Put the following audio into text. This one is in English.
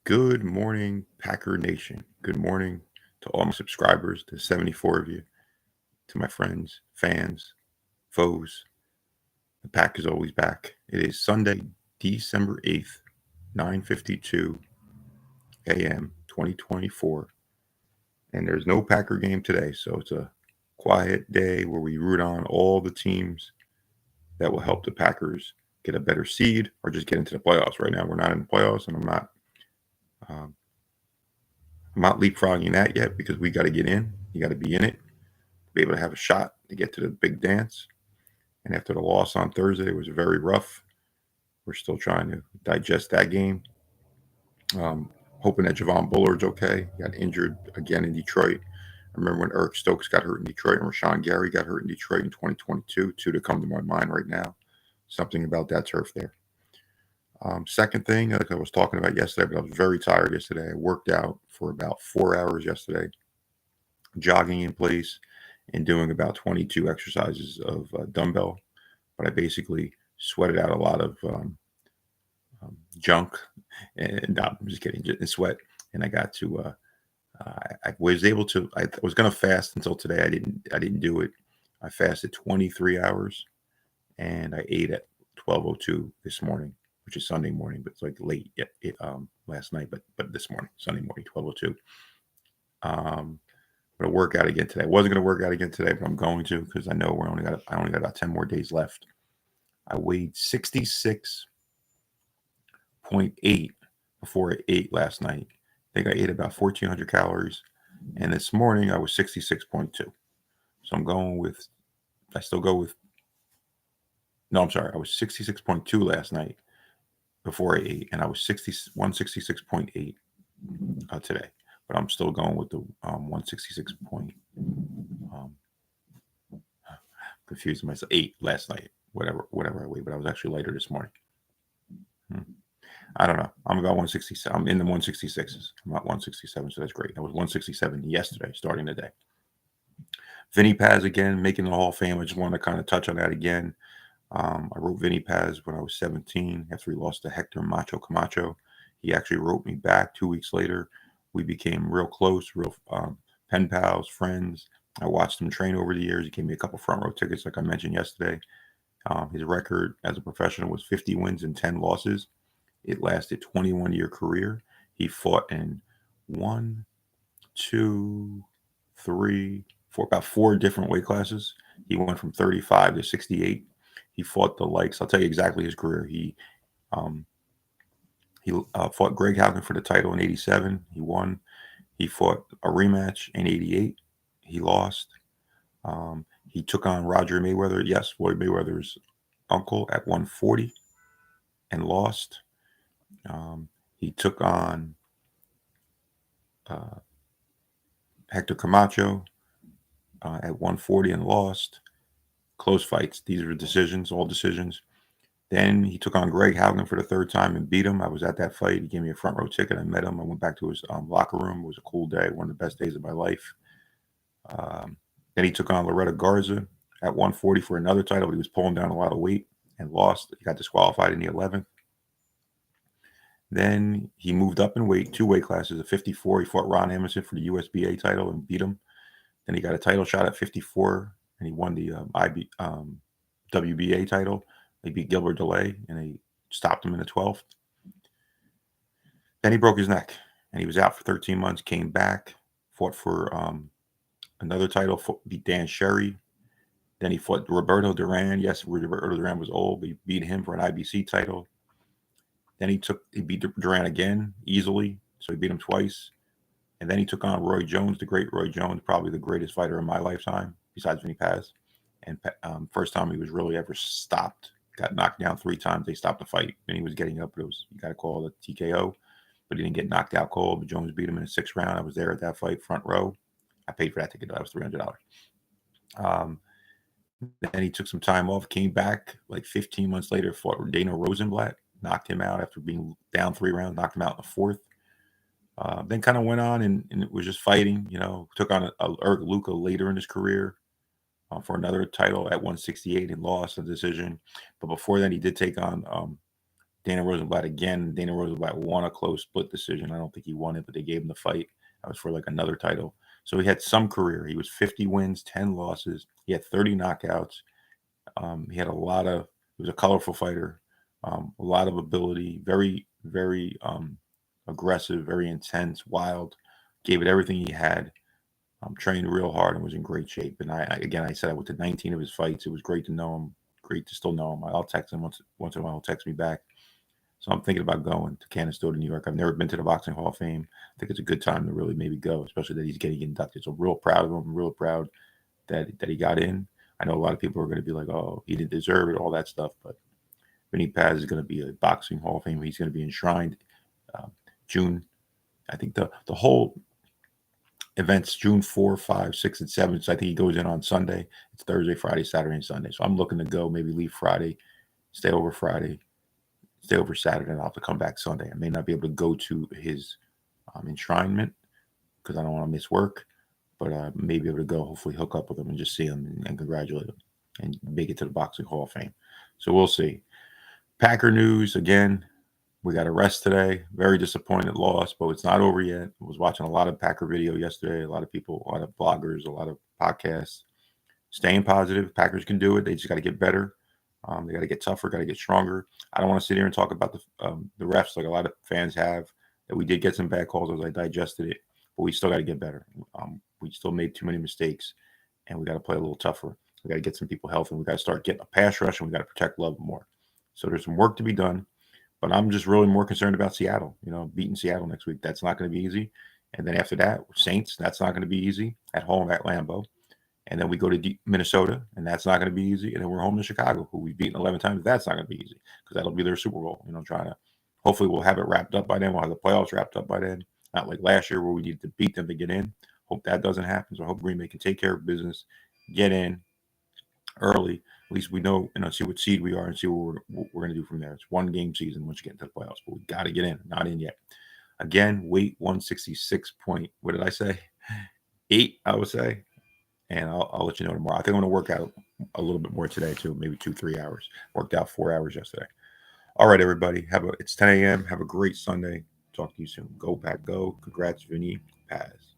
Good morning, Packer Nation. Good morning to all my subscribers, to 74 of you, to my friends, fans, foes. The Pack is always back. It is Sunday, December 8th, 9:52 a.m., 2024. And there's no Packer game today, so it's a quiet day where we root on all the teams that will help the Packers get a better seed or just get into the playoffs. Right now, we're not in the playoffs, and um, I'm not leapfrogging that yet because we got to get in. You got to be in it, be able to have a shot to get to the big dance. And after the loss on Thursday, it was very rough. We're still trying to digest that game. Hoping that Javon Bullard's okay. He got injured again in Detroit. I remember when Eric Stokes got hurt in Detroit and Rashawn Gary got hurt in Detroit in 2022. Two to come to my mind right now. Something about that turf there. Second thing, like I was talking about yesterday, but I was very tired yesterday. I worked out for about 4 hours yesterday, jogging in place and doing about 22 exercises of dumbbell. But I basically sweated out a lot of junk, and no, I'm just kidding, just sweat. And I got to, I was able to. I was going to fast until today. I didn't do it. I fasted 23 hours, and I ate at 12:02 this morning, which is Sunday morning, but it's like late yet. Last night, but this morning, Sunday morning, 12:02. I'm gonna work out again today. I wasn't gonna work out again today, but I'm going to because I know I only got about 10 more days left. I weighed 66.8 before I ate last night. I think I ate about 1,400 calories, and this morning I was 66.2. So I still go with. No, I'm sorry. I was 66.2 last night before I ate, and I was 166.8 today. But I'm still going with the 166 point. Um, confusing myself. 8 last night. Whatever I weighed, but I was actually lighter this morning. I don't know. I'm about 167. I'm in the 166s. I'm not 167, so that's great. I was 167 yesterday, starting the day. Vinny Paz again, making the Hall of Fame. I just want to kind of touch on that again. I wrote Vinny Paz when I was 17 after he lost to Hector Macho Camacho. He actually wrote me back 2 weeks later. We became real close, real pen pals, friends. I watched him train over the years. He gave me a couple front row tickets, like I mentioned yesterday. His record as a professional was 50 wins and 10 losses. It lasted 21-year career. He fought in one, two, three, four, about 4 different weight classes. He went from 35 to 68. He fought the likes. I'll tell you exactly his career. He fought Greg Haugen for the title in '87. He won. He fought a rematch in '88. He lost. He took on Roger Mayweather. Yes, Floyd Mayweather's uncle at 140 and lost. He took on uh, Hector Camacho at 140 and lost. Close fights. These were decisions, all decisions. Then he took on Greg Haugen for the third time and beat him. I was at that fight. He gave me a front row ticket. I met him. I went back to his locker room. It was a cool day, one of the best days of my life. Then he took on Loretta Garza at 140 for another title, but he was pulling down a lot of weight and lost. He got disqualified in the 11th. Then he moved up in weight, 2 weight classes. At 54, he fought Ron Emerson for the USBA title and beat him. Then he got a title shot at 54, and he won the WBA title. They beat Gilbert DeLay, and they stopped him in the 12th. Then he broke his neck, and he was out for 13 months, came back, fought for another title, beat Dan Sherry. Then he fought Roberto Duran. Yes, Roberto Duran was old, but he beat him for an IBC title. Then he beat Duran again easily, so he beat him twice. And then he took on Roy Jones, the great Roy Jones, probably the greatest fighter in my lifetime, besides Vinny Paz. And first time he was really ever stopped. Got knocked down 3 times. They stopped the fight, and he was getting up. But you got to call it a TKO. But he didn't get knocked out cold. But Jones beat him in the 6th round. I was there at that fight, front row. I paid for that ticket. That was $300. Then he took some time off, came back like 15 months later, fought Dana Rosenblatt, knocked him out after being down 3 rounds, knocked him out in the 4th. Then kind of went on and it was just fighting, took on Eric Luca later in his career for another title at 168 and lost a decision. But before then, he did take on Dana Rosenblatt again. Dana Rosenblatt won a close split decision. I don't think he won it, but they gave him the fight. That was for like another title. So he had some career. He was 50 wins, 10 losses. He had 30 knockouts. He had a lot of. He was a colorful fighter. A lot of ability. Very, very aggressive. Very intense. Wild. Gave it everything he had. Trained real hard and was in great shape. And I said I went to 19 of his fights. It was great to know him. Great to still know him. I'll text him once in a while. He'll text me back. So I'm thinking about going to Canastota, New York. I've never been to the Boxing Hall of Fame. I think it's a good time to really maybe go, especially that he's getting inducted. So real proud of him. I'm real proud that he got in. I know a lot of people are going to be like, oh, he didn't deserve it, all that stuff. But Vinny Paz is going to be a Boxing Hall of Fame. He's going to be enshrined June. I think the whole event's June 4, 5, 6, and 7. So I think he goes in on Sunday. It's Thursday, Friday, Saturday, and Sunday. So I'm looking to go, maybe leave Friday, stay over Friday, stay over Saturday, and I'll have to come back Sunday. I may not be able to go to his enshrinement because I don't want to miss work, but I may be able to go, hopefully hook up with him and just see him and congratulate him and make it to the Boxing Hall of Fame. So we'll see. Packer news, again, we got a rest today. Very disappointed loss, but it's not over yet. I was watching a lot of Packer video yesterday, a lot of people, a lot of bloggers, a lot of podcasts. Staying positive. Packers can do it. They just got to get better. They got to get tougher, got to get stronger. I don't want to sit here and talk about the refs like a lot of fans have, that we did get some bad calls as I digested it, but we still got to get better. We still made too many mistakes, and we got to play a little tougher. We got to get some people healthy. We got to start getting a pass rush, and we got to protect Love more. So there's some work to be done, but I'm just really more concerned about Seattle. Beating Seattle next week. That's not going to be easy. And then after that, Saints. That's not going to be easy at home at Lambeau. And then we go to Minnesota, and that's not going to be easy. And then we're home to Chicago, who we've beaten 11 times. That's not going to be easy because that'll be their Super Bowl. Trying to hopefully we'll have it wrapped up by then. We'll have the playoffs wrapped up by then. Not like last year where we needed to beat them to get in. Hope that doesn't happen. So I hope Green Bay can take care of business, get in early. At least we know, see what seed we are and see what we're going to do from there. It's one game season once you get into the playoffs, but we got to get in. Not in yet. Again, weight 166 point. What did I say? 8, I would say. And I'll let you know tomorrow. I think I'm going to work out a little bit more today too, maybe 2-3 hours. Worked out 4 hours yesterday. All right, everybody. It's 10 a.m. Have a great Sunday. Talk to you soon. Go Pack, go. Congrats, Vinny Paz.